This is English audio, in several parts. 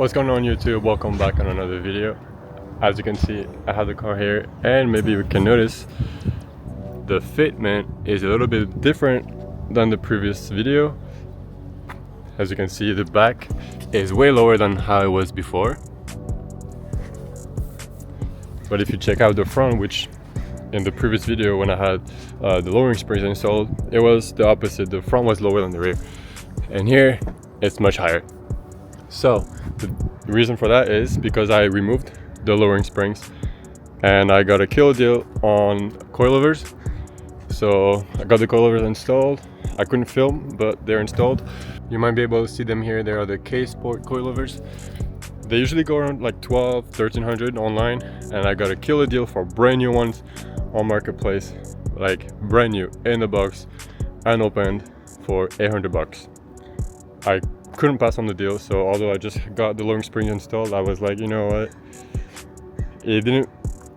What's going on YouTube? Welcome back on another video. As you can see, I have the car here, and maybe you can notice the fitment is a little bit different than the previous video. As you can see, the back is way lower than how it was before. But if you check out the front, which in the previous video when I had the lowering springs installed, it was the opposite. The front was lower than the rear, and here it's much higher. So the reason for that is because I removed the lowering springs and I got a killer deal on coilovers. So I got the coilovers installed. I couldn't film, but they're installed. You might be able to see them here. They are the K-Sport coilovers. They usually go around like 1300 online, and I got a killer deal for brand new ones on Marketplace, like brand new in the box, unopened, for 800 bucks. I couldn't pass on the deal, so although I just got the lowering springs installed, I was like, you know what, it didn't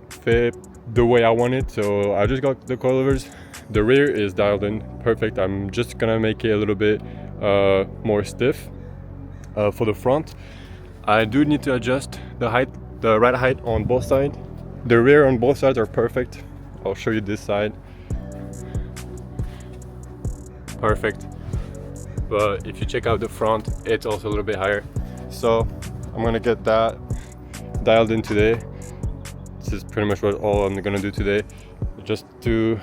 fit the way I wanted, so I just got the coilovers. The rear is dialed in perfect. I'm just gonna make it a little bit more stiff. For the front, I do need to adjust the height, the right height on both sides. The rear on both sides are perfect. I'll show you this side. Perfect. But if you check out the front, it's also a little bit higher. So I'm gonna get that dialed in today. This is pretty much what all I'm gonna do today, just to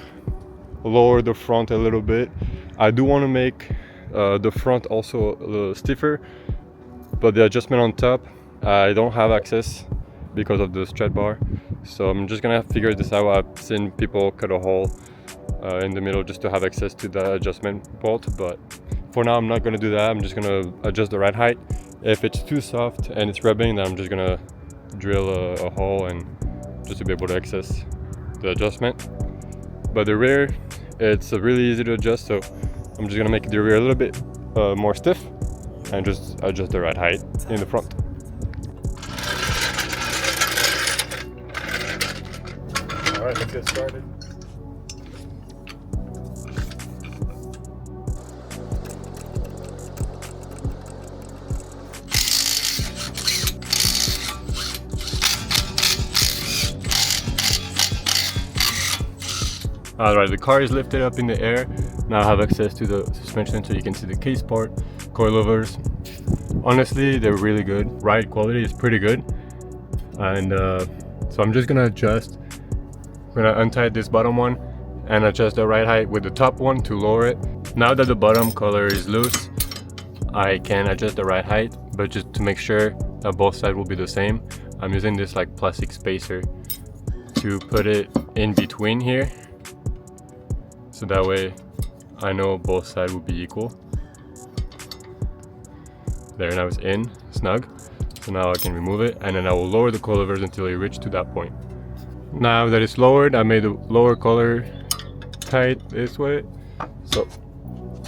lower the front a little bit. I do want to make the front also a little stiffer, but the adjustment on top, I don't have access because of the strut bar. So I'm just gonna figure this out. I've seen people cut a hole in the middle just to have access to the adjustment bolt, but for now I'm not gonna do that. I'm just gonna adjust the right height. If it's too soft and it's rubbing, then I'm just gonna drill a hole and just to be able to access the adjustment. But the rear, it's really easy to adjust, so I'm just gonna make the rear a little bit more stiff and just adjust the right height in the front. All right, let's get started. Alright, the car is lifted up in the air. Now I have access to the suspension, so you can see the K-Sport coilovers. Honestly, they're really good. Ride quality is pretty good. And so I'm just gonna adjust. I'm gonna untie this bottom one and adjust the right height with the top one to lower it. Now that the bottom color is loose, I can adjust the right height, but just to make sure that both sides will be the same, I'm using this like plastic spacer to put it in between here. So that way I know both sides will be equal. There, now it's in, snug. So now I can remove it, and then I will lower the coilovers until it reaches to that point. Now that it's lowered, I made the lower collar tight this way. So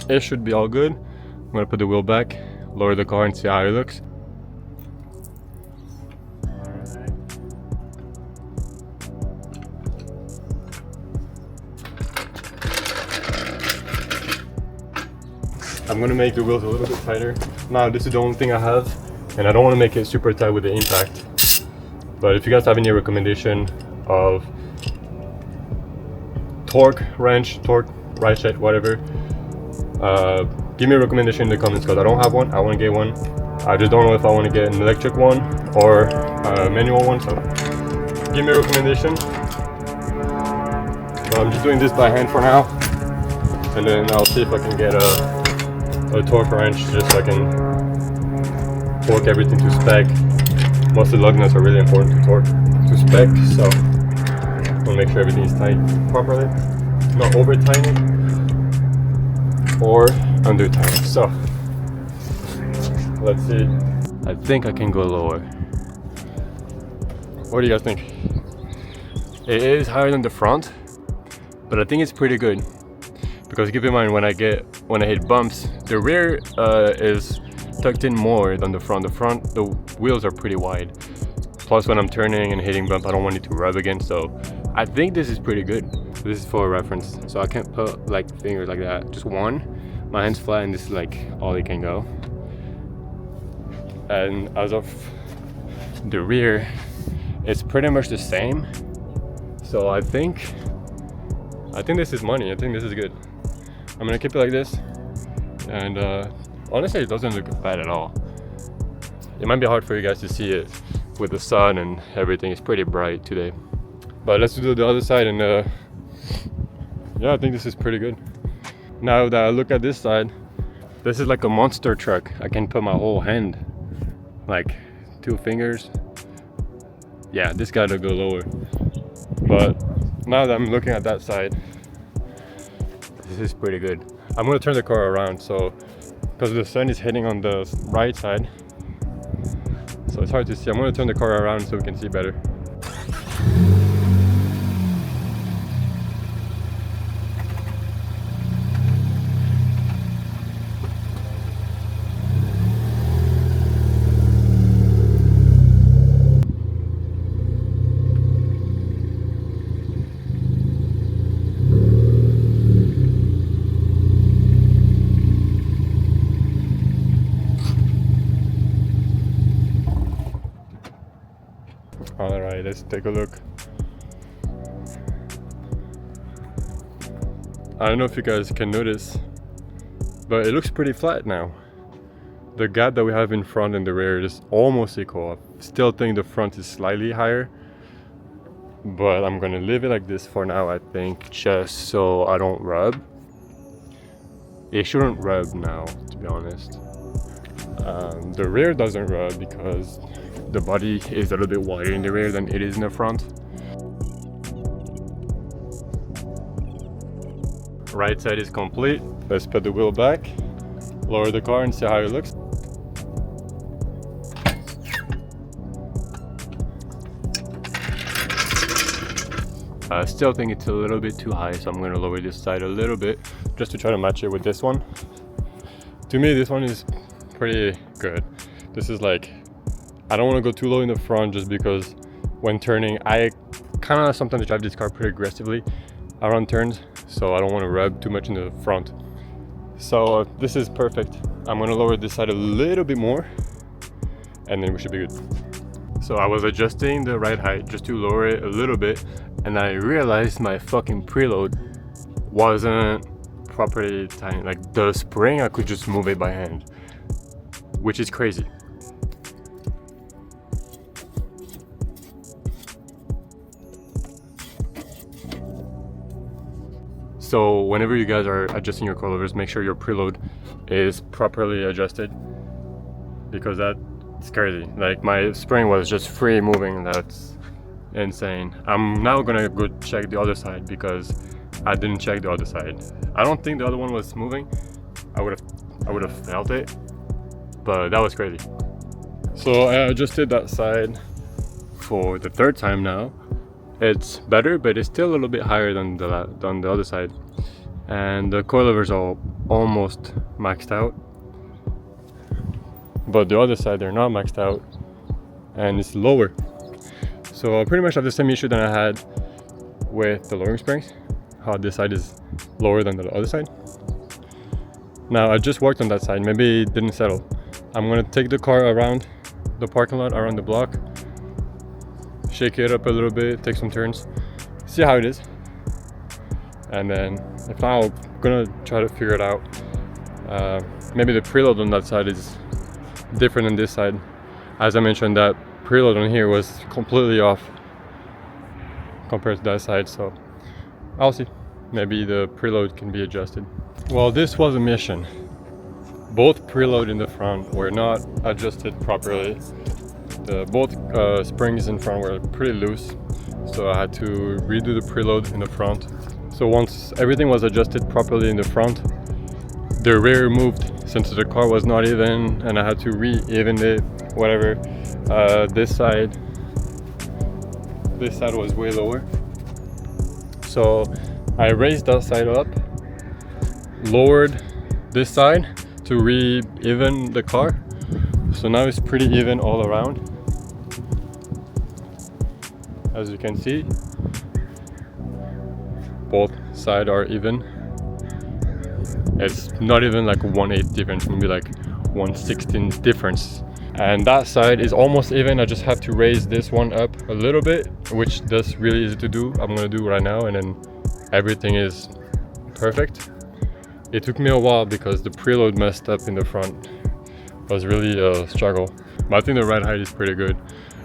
it should be all good. I'm gonna put the wheel back, lower the car and see how it looks. I'm gonna make the wheels a little bit tighter. Now this is the only thing I have, and I don't want to make it super tight with the impact. But if you guys have any recommendation of torque wrench, torque ratchet, whatever, give me a recommendation in the comments, because I don't have one. I want to get one. I just don't know if I want to get an electric one or a manual one, so give me a recommendation. So I'm just doing this by hand for now, and then I'll see if I can get a torque wrench just so I can torque everything to spec. Most of the lug nuts are really important to torque to spec, so I want to make sure everything is tight properly, not over tight or under tight. So let's see. I think I can go lower. What do you guys think? It is higher than the front, but I think it's pretty good. Because keep in mind, when I hit bumps, the rear is tucked in more than the front. The wheels are pretty wide. Plus when I'm turning and hitting bump, I don't want it to rub again. So I think this is pretty good. This is for reference. So I can't put like fingers like that. Just one. My hand's flat and this is like all it can go. and as of the rear, it's pretty much the same. So I think this is money. I think this is good. I'm gonna keep it like this, and honestly, it doesn't look bad at all. It might be hard for you guys to see it with the sun and everything. It's pretty bright today, but let's do the other side, and yeah, I think this is pretty good. Now that I look at this side, this is like a monster truck. I can put my whole hand, like 2 fingers. Yeah, this gotta go lower. But now that I'm looking at that side, this is pretty good. I'm gonna turn the car around, so because the sun is hitting on the right side, so it's hard to see. I'm gonna turn the car around so we can see better. Alright, let's take a look. I don't know if you guys can notice, but it looks pretty flat now. The gap that we have in front and the rear is almost equal. I still think the front is slightly higher, but I'm gonna leave it like this for now, I think, just so I don't rub. It shouldn't rub now, to be honest. The rear doesn't rub because the body is a little bit wider in the rear than it is in the front. Right side is complete. Let's put the wheel back, lower the car, and see how it looks. I still think it's a little bit too high, so I'm going to lower this side a little bit just to try to match it with this one. To me, this one is pretty good. This is like, I don't want to go too low in the front just because when turning, I kind of sometimes drive this car pretty aggressively around turns, so I don't want to rub too much in the front. So this is perfect. I'm going to lower this side a little bit more, and then we should be good. So I was adjusting the ride height just to lower it a little bit, and I realized my fucking preload wasn't properly tightened. Like the spring, I could just move it by hand, which is crazy. So whenever you guys are adjusting your coilovers, make sure your preload is properly adjusted, because that's crazy. Like my spring was just free moving. That's insane. I'm now gonna go check the other side because I didn't check the other side. I don't think the other one was moving. I would have felt it, but that was crazy. So I adjusted that side for the 3rd time now. It's better, but it's still a little bit higher than the other side. And the coilovers are almost maxed out, but the other side they're not maxed out, and it's lower. So I pretty much have the same issue that I had with the lowering springs, how this side is lower than the other side. Now I just worked on that side, maybe it didn't settle. I'm gonna take the car around the parking lot, around the block, shake it up a little bit, take some turns, see how it is, and then if not, I'm gonna try to figure it out. Maybe the preload on that side is different than this side. As I mentioned, that preload on here was completely off compared to that side, so I'll see. Maybe the preload can be adjusted. Well, this was a mission. Both preload in the front were not adjusted properly. Both springs in front were pretty loose, so I had to redo the preload in the front. So once everything was adjusted properly in the front, the rear moved since the car was not even, and I had to re-even it, whatever. This side was way lower, so I raised that side up, lowered this side to re-even the car, so now it's pretty even all around. As you can see, both sides are even. It's not even like 1/8 difference, maybe like 1/16 difference and that side is almost even. I just have to raise this one up a little bit, which that's really easy to do. I'm gonna do right now, and then everything is perfect. It took me a while because the preload messed up in the front. It was really a struggle, but I think the ride height is pretty good.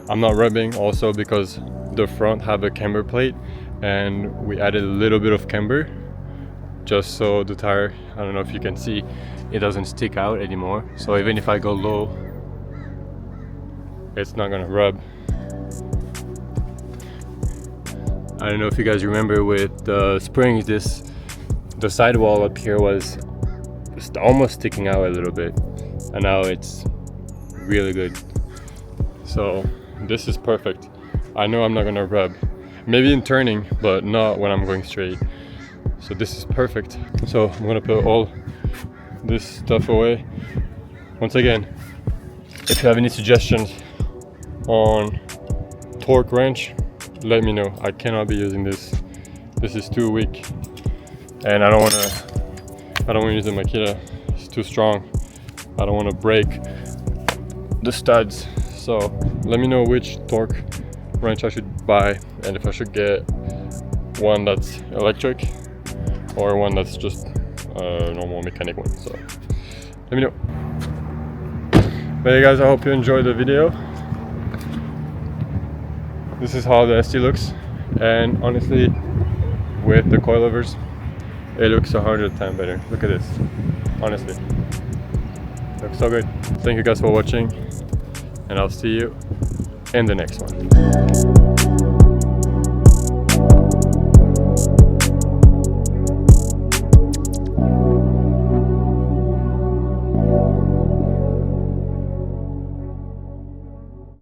I'm not rubbing also because the front have a camber plate, and we added a little bit of camber just so the tire, I don't know if you can see, it doesn't stick out anymore. So even if I go low, it's not gonna rub. I don't know if you guys remember with the springs, the sidewall up here was just almost sticking out a little bit, and now it's really good. So this is perfect. I know I'm not gonna rub, maybe in turning, but not when I'm going straight. So this is perfect. So I'm gonna put all this stuff away. Once again, if you have any suggestions on torque wrench, let me know. I cannot be using this. This is too weak, and I don't want to use the Makita. It's too strong. I don't want to break the studs. So let me know which torque wrench I should buy, and if I should get one that's electric or one that's just a normal mechanic one. So let me know. But hey guys, I hope you enjoyed the video. This is how the ST looks, and honestly, with the coilovers, it looks 100 times better. Look at this. Honestly, looks so good. Thank you guys for watching, and I'll see you in the next one.